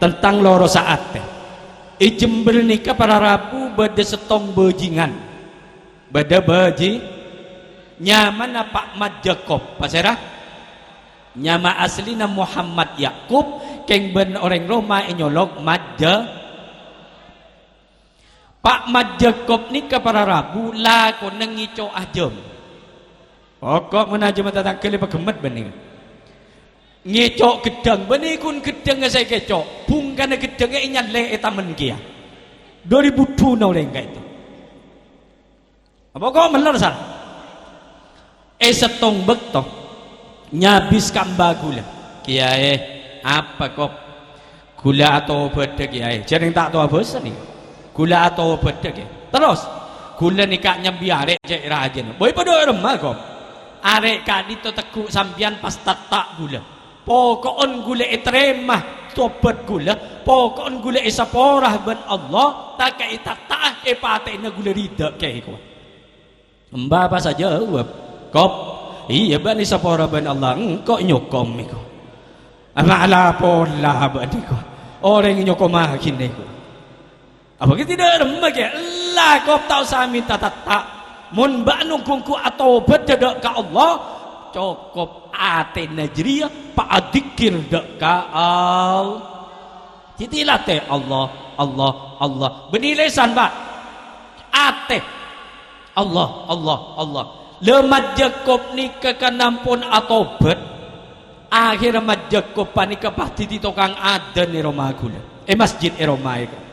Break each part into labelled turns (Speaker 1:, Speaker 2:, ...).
Speaker 1: tentang loro saat teh. Jember nikah para Rabu beda setong bajingan. Beda baji nyaman Pak Mat Jakob pasera nyama aslina Muhammad Yakub keng ben orang Roma nyolok Madja. Pak Mat Jakob nikah para Rabu lah ko nengico ajem pokok menajem tatang kali pagemet bening ngecok gedang benih kun gedang saya kecok bungkana gedangnya inyale etamen kia 2002 orang kayak itu apa kok meler sar setong bekto nyabis kamba gula kiai apa kok gula atau beda kiai jadi tak tahu apa nih gula atau beda kiai terus gula nikah nyambi arek cek rajin boy pada remah kok arek kadito tekuk sampian pas tak gula pokokon gula etremah tobat gula pokokon gula isaporah ben Allah tak kai tak patena gula rida kayak kok mbak apa saja jawab kop iya ban isaporah ben Allah engkau nyokom iku ala pola bani ko orang nyokom makin iku apa kita tidak remah ya lah kop tahu sami tak mun mbak nungkungku atau bedadak ka Allah cukup ate najriya pak adikir dak kaal titilah teh Allah benilesan pak ate Allah lemat Jakob nikah kanampun atobat akhir mat Jakob panika pasti di tukang adan ni Romagula masjid Roma itu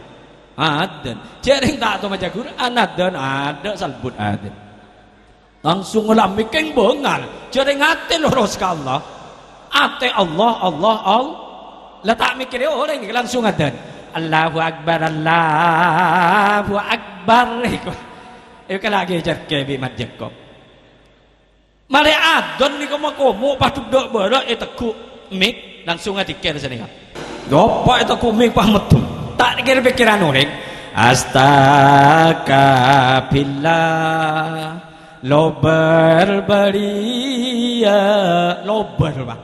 Speaker 1: adan jering tak tu macam Quran adan ada salbut adan langsung ulam bikin bengal jadi ngate loros ke Allah ate Allah lah tak mikir orang ini langsung ada Allahu Akbar itu lagi jadi Mat Jakob mari adon ni komo pas duduk berak teku mik langsung dikir sini kan gopak itu kumik pahmetum tak dikir pikiran orang astagfirullah lo berberia lo berba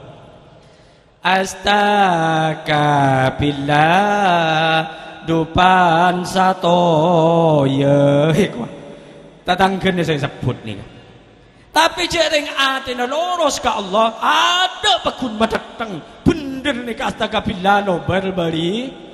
Speaker 1: astagfirullah dupan satu ya tatangkan saya sebut nih tapi jering atina loros ke Allah ada pekun madatang bener nih astagfirullah lo berberi